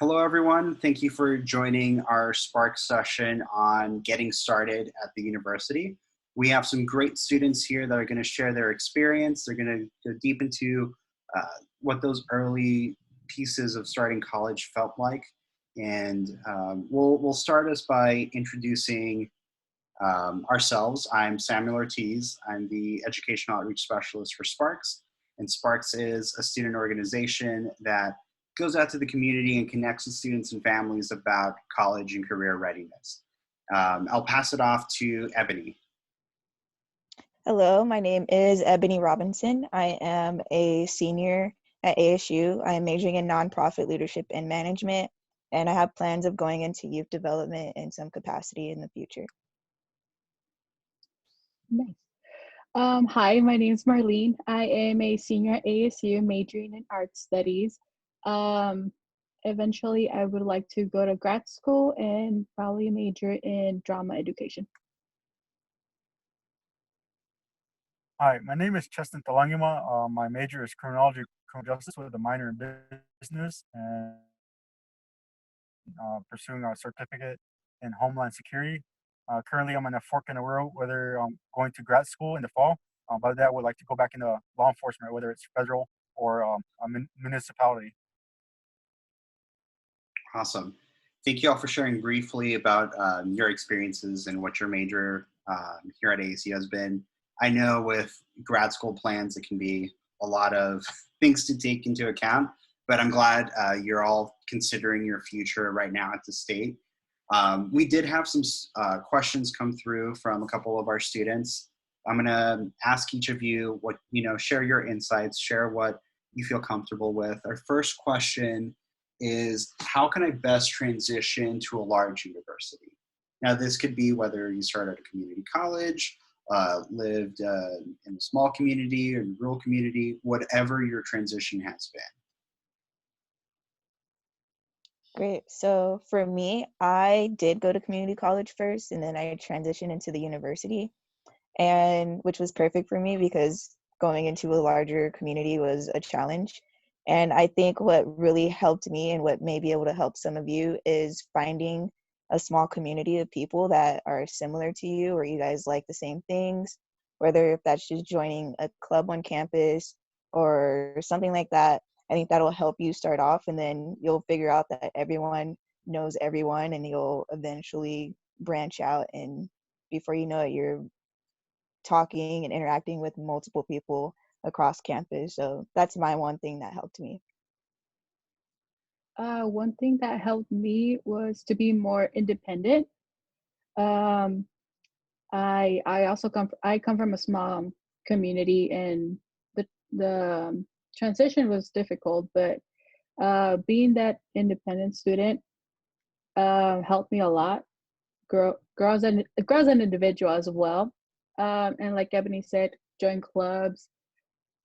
Hello, everyone. Thank you for joining our SPARKS session on getting started at the university. We have some great students here that are going to share their experience. They're going to go deep into what those early pieces of starting college felt like. And we'll start us by introducing ourselves. I'm Samuel Ortiz. I'm the Educational Outreach Specialist for SPARKS. And SPARKS is a student organization that goes out to the community and connects with students and families about college and career readiness. I'll pass it off to Ebony. Hello, my name is Ebony Robinson. I am a senior at ASU. I am majoring in nonprofit leadership and management, and I have plans of going into youth development in some capacity in the future. Nice. Hi, my name is Marlene. I am a senior at ASU majoring in art studies. Eventually, I would like to go to grad school and probably major in drama education. Hi, my name is Cheston Talangima. My major is criminology and criminal justice with a minor in business and pursuing a certificate in homeland security. Currently, I'm in a fork in the road, whether I'm going to grad school in the fall. By that, I would like to go back into law enforcement, whether it's federal or a municipality. Awesome. Thank you all for sharing briefly about your experiences and what your major here at ASU has been. I know with grad school plans, it can be a lot of things to take into account, but I'm glad you're all considering your future right now at the state. We did have some questions come through from a couple of our students. I'm gonna ask each of you what, share your insights, share what you feel comfortable with. Our first question is, how can I best transition to a large university? Now, this could be whether you start at a community college, lived in a small community or in a rural community, whatever your transition has been. Great. So for me, I did go to community college first, and then I transitioned into the university, and which was perfect for me because going into a larger community was a challenge. And I think what really helped me and what may be able to help some of you is finding a small community of people that are similar to you, or you guys like the same things, whether if that's just joining a club on campus or something like that. I think that'll help you start off, and then you'll figure out that everyone knows everyone, and you'll eventually branch out, and before you know it, you're talking and interacting with multiple people across campus. So that's my one thing that helped me. One thing that helped me was to be more independent. I also come from a small community, and the transition was difficult, but being that independent student helped me a lot. Grow as an individual as well. And like Ebony said, join clubs.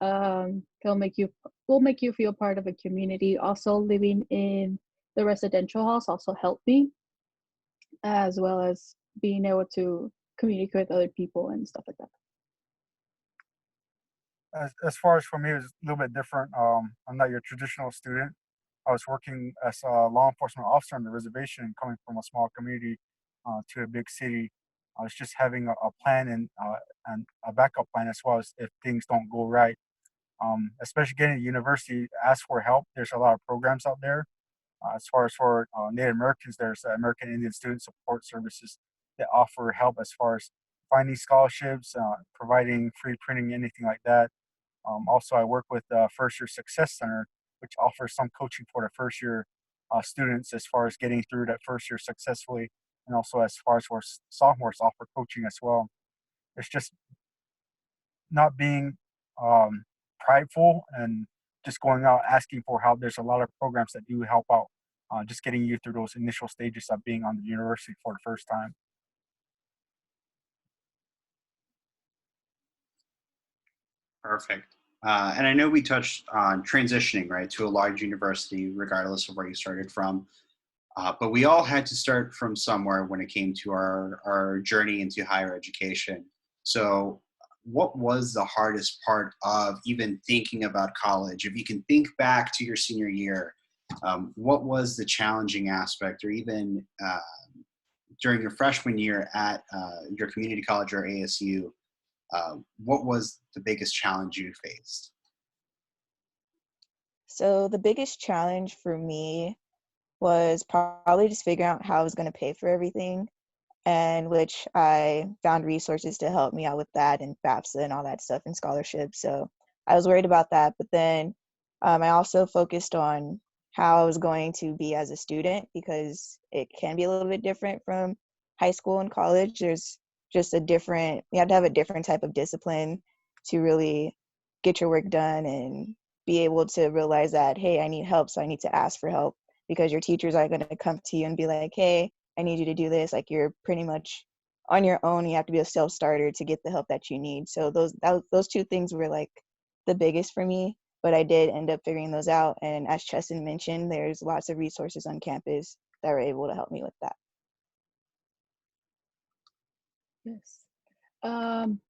Will make you feel part of a community. Also, living in the residential halls also helped me, as well as being able to communicate with other people and stuff like that. As far as for me, it was a little bit different. I'm not your traditional student. I was working as a law enforcement officer on the reservation, coming from a small community to a big city. I was just having a plan and a backup plan as well as if things don't go right. Especially getting to university, ask for help. There's a lot of programs out there. As far as for Native Americans, there's American Indian Student Support Services that offer help as far as finding scholarships, providing free printing, anything like that. Also, I work with the First Year Success Center, which offers some coaching for the first year students as far as getting through that first year successfully, and also as far as for sophomores, offer coaching as well. It's just not being prideful and just going out asking for help. There's a lot of programs that do help out, just getting you through those initial stages of being on the university for the first time. Perfect. And I know we touched on transitioning, right, to a large university, regardless of where you started from. But we all had to start from somewhere when it came to our journey into higher education. So what was the hardest part of even thinking about college? If you can think back to your senior year what was the challenging aspect, or even during your freshman year at your community college or ASU, what was the biggest challenge you faced? So the biggest challenge for me was probably just figuring out how I was going to pay for everything, and which I found resources to help me out with that and FAFSA and all that stuff and scholarships. So I was worried about that, but then I also focused on how I was going to be as a student, because it can be a little bit different from high school and college. There's just you have to have a different type of discipline to really get your work done and be able to realize that, hey, I need help, so I need to ask for help, because your teachers are going to come to you and be like, hey, I need you to do this. Like, you're pretty much on your own. You have to be a self-starter to get the help that you need. So those two things were like the biggest for me, but I did end up figuring those out. And as Chesson mentioned, there's lots of resources on campus that were able to help me with that. Yes.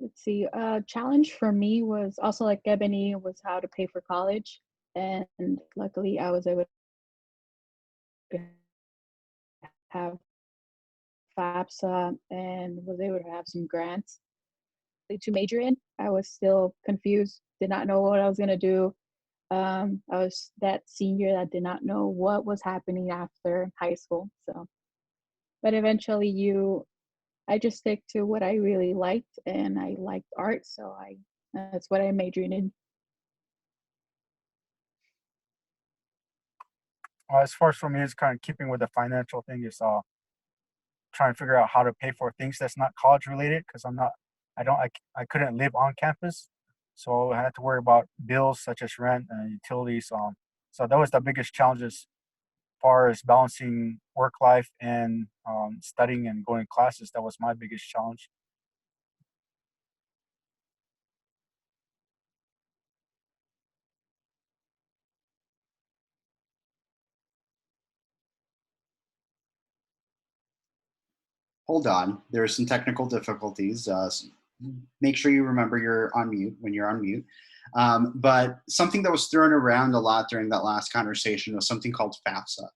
Let's see. Challenge for me was also like Ebony, was how to pay for college, and luckily I was able to have FAFSA and was able to have some grants to major in. I was still confused, did not know what I was gonna do. I was that senior that did not know what was happening after high school. So, but eventually I just stick to what I really liked, and I liked art, so that's what I majored in. As far as for me, it's kind of keeping with the financial thing is trying to figure out how to pay for things that's not college related, because I couldn't live on campus, so I had to worry about bills such as rent and utilities. So that was the biggest challenges as far as balancing work life and studying and going to classes. That was my biggest challenge. Hold on, there are some technical difficulties. Make sure you remember you're on mute when you're on mute. But something that was thrown around a lot during that last conversation was something called FAFSA.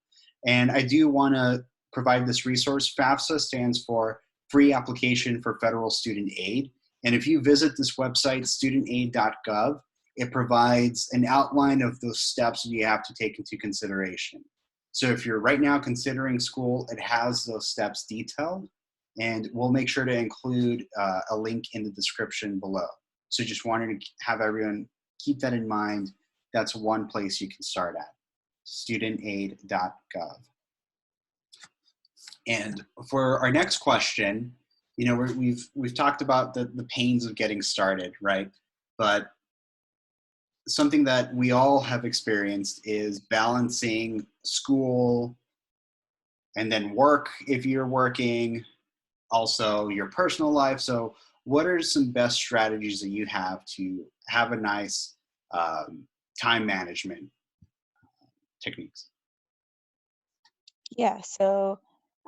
And I do want to provide this resource. FAFSA stands for Free Application for Federal Student Aid. And if you visit this website, studentaid.gov, it provides an outline of those steps that you have to take into consideration. So if you're right now considering school, it has those steps detailed, and we'll make sure to include a link in the description below. So just wanted to have everyone keep that in mind. That's one place you can start at, studentaid.gov. And for our next question, you know, we've talked about the pains of getting started, right? But something that we all have experienced is balancing school and then work if you're working, also your personal life. So what are some best strategies that you have to have a nice time management techniques? Yeah, so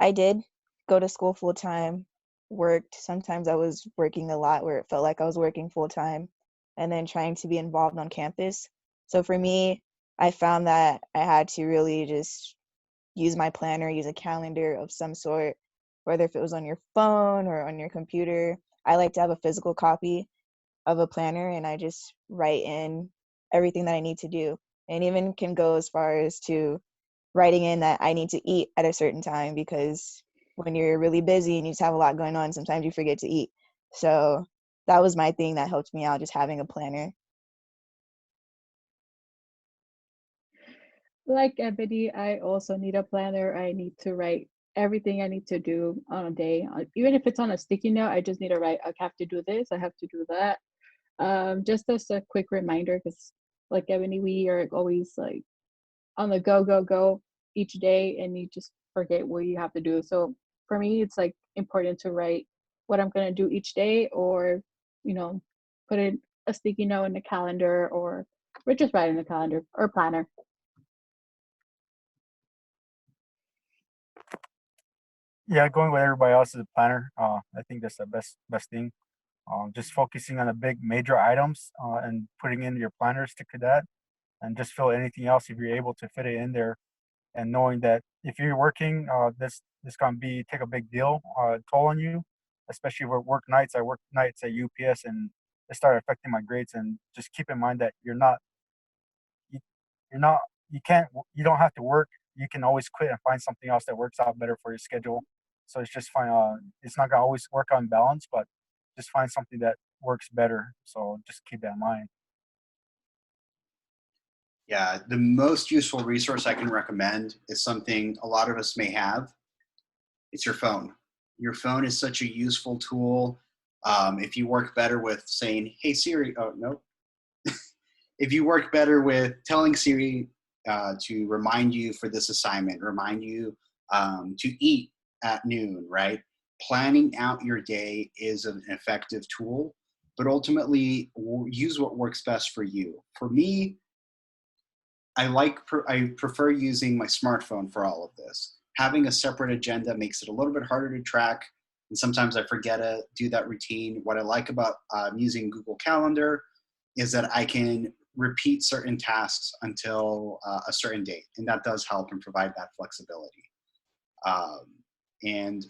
I did go to school full time, worked. Sometimes I was working a lot where it felt like I was working full time, and then trying to be involved on campus. So for me, I found that I had to really just use my planner, use a calendar of some sort, whether if it was on your phone or on your computer. I like to have a physical copy of a planner, and I just write in everything that I need to do. And even can go as far as to writing in that I need to eat at a certain time, because when you're really busy and you just have a lot going on, sometimes you forget to eat. So that was my thing that helped me out, just having a planner. Like Ebony, I also need a planner. I need to write everything I need to do on a day. Even if it's on a sticky note, I just need to write, I have to do this, I have to do that. Just as a quick reminder, because like Ebony, we are always like on the go each day, and you just forget what you have to do. So for me, it's like important to write what I'm going to do each day, or, you know, put it a sticky note in the calendar, or just write in the calendar or planner. Yeah, going with everybody else as a planner. I think that's the best thing. Just focusing on the big major items and putting in your planner, stick to that, and just fill anything else if you're able to fit it in there and knowing that if you're working, this can take a big toll on you, especially with work nights. I work nights at UPS, and it started affecting my grades. And just keep in mind that you, you're not you don't have to work. You can always quit and find something else that works out better for your schedule. So it's just fine. It's not gonna always work on balance, but just find something that works better. So just keep that in mind. Yeah, the most useful resource I can recommend is something a lot of us may have. It's your phone. Your phone is such a useful tool. If you work better with saying, "Hey Siri," oh no, if you work better with telling Siri to remind you for this assignment, remind you to eat at noon, right? Planning out your day is an effective tool, but ultimately use what works best for you. For me, I prefer using my smartphone for all of this. Having a separate agenda makes it a little bit harder to track, and sometimes I forget to do that routine. What I like about using Google Calendar is that I can repeat certain tasks until a certain date, and that does help and provide that flexibility. And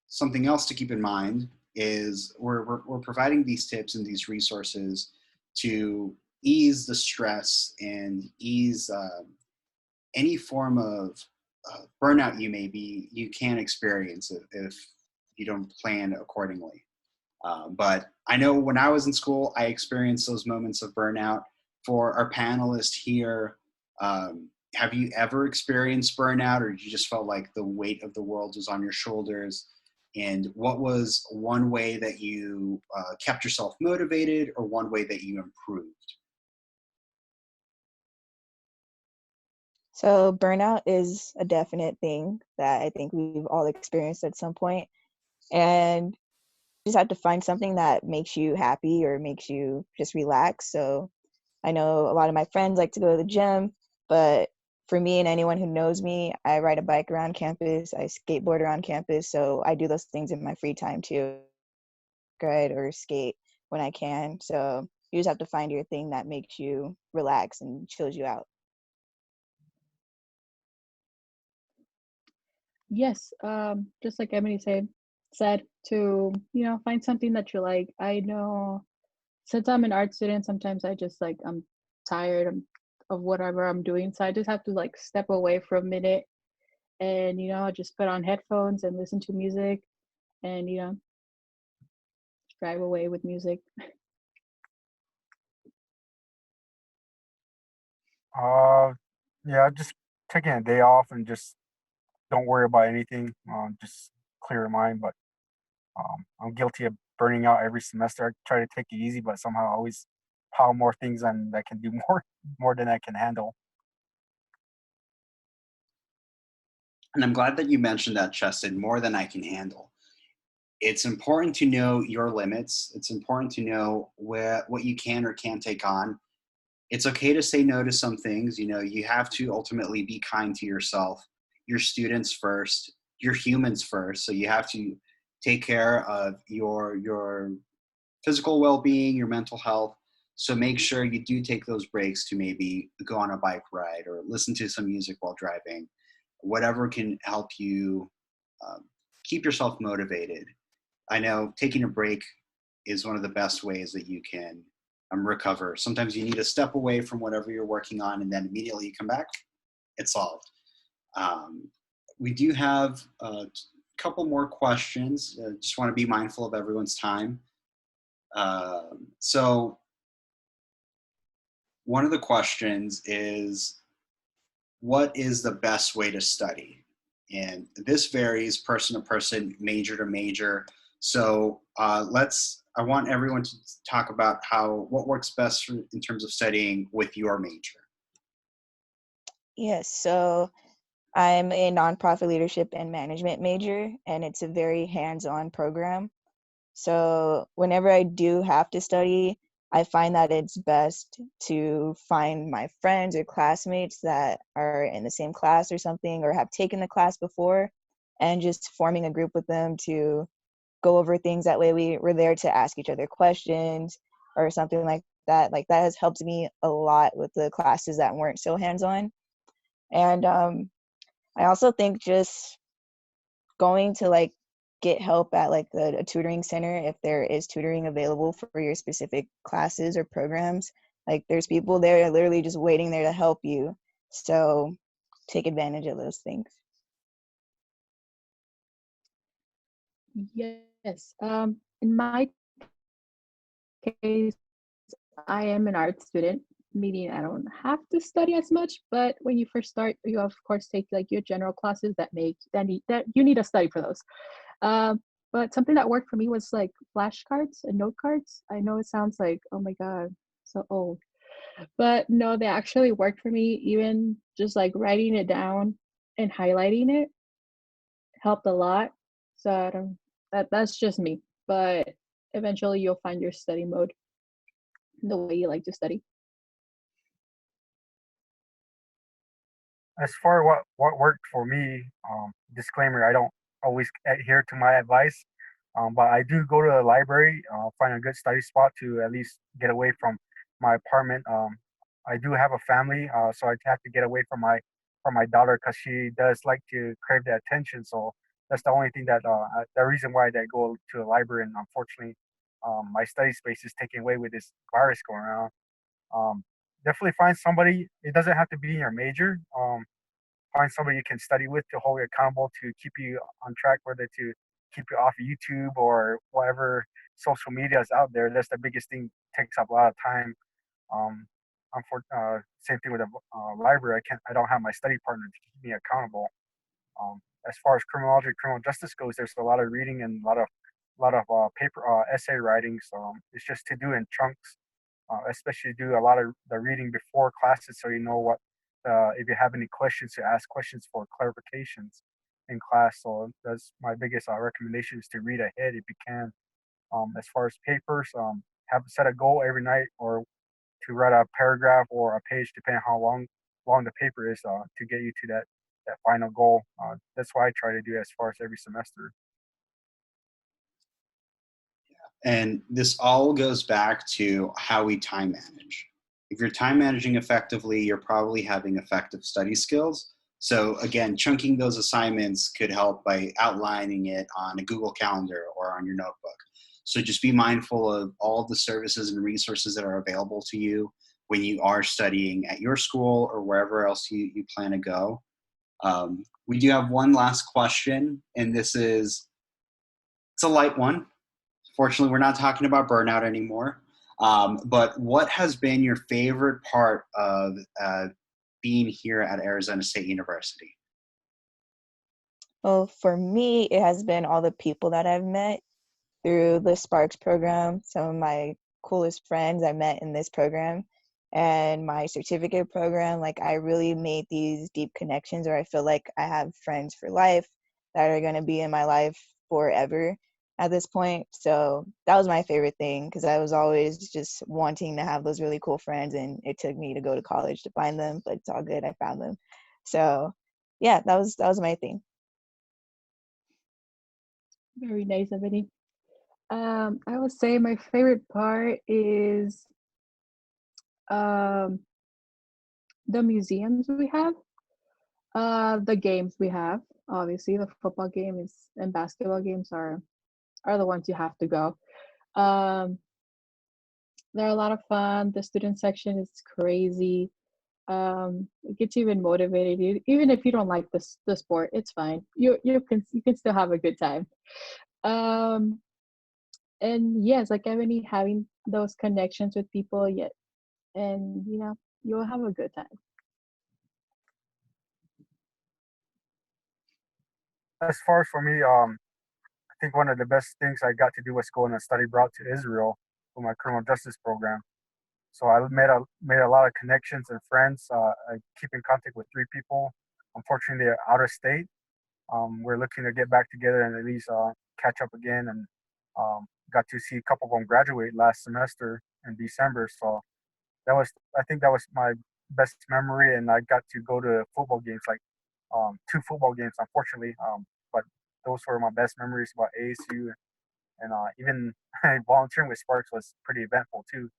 something else to keep in mind is we're providing these tips and these resources to ease the stress and ease any form of burnout you can experience if you don't plan accordingly. But I know when I was in school, I experienced those moments of burnout. For our panelists here, have you ever experienced burnout, or you just felt like the weight of the world was on your shoulders? And what was one way that you kept yourself motivated, or one way that you improved? So burnout is a definite thing that I think we've all experienced at some point. And you just have to find something that makes you happy or makes you just relax. So I know a lot of my friends like to go to the gym, but for me and anyone who knows me, I ride a bike around campus, I skateboard around campus. So I do those things in my free time too, ride or skate when I can. So you just have to find your thing that makes you relax and chills you out. Yes, just like Ebony said to, find something that you like. I know since I'm an art student, sometimes I just like I'm tired of whatever I'm doing. So I just have to like step away for a minute and just put on headphones and listen to music and drive away with music. Uh, yeah, just taking a day off and just don't worry about anything. Just clear your mind. But I'm guilty of burning out every semester. I try to take it easy, but somehow I always pile more things on that can do more than I can handle. And I'm glad that you mentioned that, Cheston, more than I can handle. It's important to know your limits. It's important to know what you can or can't take on. It's okay to say no to some things. You have to ultimately be kind to yourself, your students first, your humans first. So you have to take care of your physical well-being, your mental health. So make sure you do take those breaks to maybe go on a bike ride or listen to some music while driving, whatever can help you keep yourself motivated. I know taking a break is one of the best ways that you can recover. Sometimes you need to step away from whatever you're working on, and then immediately you come back, it's solved. We do have a couple more questions. Just want to be mindful of everyone's time. So one of the questions is, what is the best way to study? And this varies person to person, major to major. So I want everyone to talk about what works best in terms of studying with your major. Yes, so I'm a nonprofit leadership and management major, and it's a very hands-on program. So whenever I do have to study, I find that it's best to find my friends or classmates that are in the same class or something, or have taken the class before, and just forming a group with them to go over things. That way we're there to ask each other questions or something like that. Like that has helped me a lot with the classes that weren't so hands-on. And I also think just going to like get help at like a tutoring center, if there is tutoring available for your specific classes or programs, like there's people there literally just waiting there to help you. So take advantage of those things. Yes. In my case, I am an art student, meaning I don't have to study as much. But when you first start, you of course take like your general classes that you need to study for those. But something that worked for me was like flashcards and note cards. I know it sounds like, oh my god, so old, but no, they actually worked for me. Even just like writing it down and highlighting it helped a lot. So I don't, that's just me. But eventually, you'll find your study mode, the way you like to study. As far what worked for me, disclaimer: I don't always adhere to my advice, but I do go to the library, find a good study spot to at least get away from my apartment. I do have a family, so I have to get away from my daughter because she does like to crave the attention. So that's the only thing that the reason why I go to the library. And unfortunately, my study space is taken away with this virus going around. Um, Definitely find somebody. It doesn't have to be in your major. Find somebody you can study with to hold you accountable, to keep you on track, whether to keep you off YouTube or whatever social media is out there. That's the biggest thing. Takes up a lot of time. Um, Same thing with the library. I don't have my study partner to keep me accountable. As far as criminology, criminal justice goes, there's a lot of reading and a lot of paper essay writing. So it's just to do in chunks, especially do a lot of the reading before classes, so you know what if you have any questions, to ask questions for clarifications in class. So that's my biggest recommendation, is to read ahead if you can. As far as papers, have set a goal every night, or to write a paragraph or a page, depending how long the paper is, to get you to that final goal. That's what I try to do as far as every semester. And this all goes back to how we time manage. If you're time managing effectively, you're probably having effective study skills. So again, chunking those assignments could help by outlining it on a Google Calendar or on your notebook. So just be mindful of all the services and resources that are available to you when you are studying at your school or wherever else you plan to go. We do have one last question, and it's a light one. Fortunately, we're not talking about burnout anymore. But what has been your favorite part of being here at Arizona State University? Well, for me, it has been all the people that I've met through the SPARKS program. Some of my coolest friends I met in this program, and my certificate program. Like, I really made these deep connections, or I feel like I have friends for life that are going to be in my life forever at this point. So that was my favorite thing, because I was always just wanting to have those really cool friends, and it took me to go to college to find them, but it's all good. I found them. So yeah, that was my thing. Very nice, Ebony. I would say my favorite part is um, the museums we have, the games we have. Obviously, the football game is and basketball games are the ones you have to go. Um, they're a lot of fun. The student section is crazy. It gets you even motivated. Even if you don't like the sport, it's fine. You can still have a good time. Um, and yes, like Ebony, having those connections with people, yet, and you'll have a good time. As far as for me, I think one of the best things I got to do was go on a study abroad to Israel for my criminal justice program. So I made a lot of connections and friends. I keep in contact with 3 people. Unfortunately, they're out of state. We're looking to get back together and at least catch up again. And got to see a couple of them graduate last semester in December. So I think that was my best memory. And I got to go to football games, like 2 football games, unfortunately. But those were my best memories about ASU. And even volunteering with Sparks was pretty eventful too.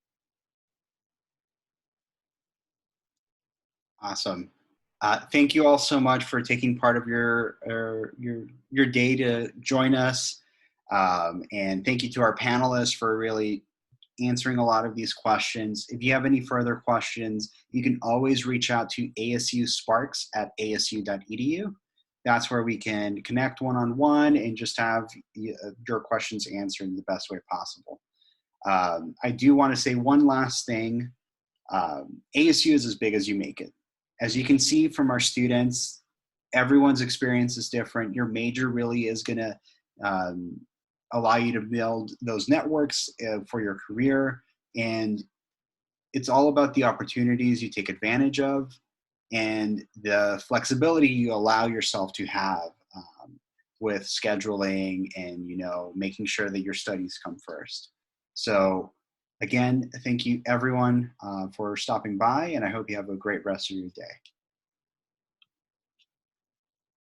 Awesome. Thank you all so much for taking part of your day to join us. And thank you to our panelists for really answering a lot of these questions. If you have any further questions, you can always reach out to ASU Sparks at asu.edu. That's where we can connect one-on-one and just have your questions answered in the best way possible. I do want to say one last thing. ASU is as big as you make it. As you can see from our students, everyone's experience is different. Your major really is going to allow you to build those networks for your career. And it's all about the opportunities you take advantage of and the flexibility you allow yourself to have with scheduling and, making sure that your studies come first. So again, thank you everyone for stopping by, and I hope you have a great rest of your day.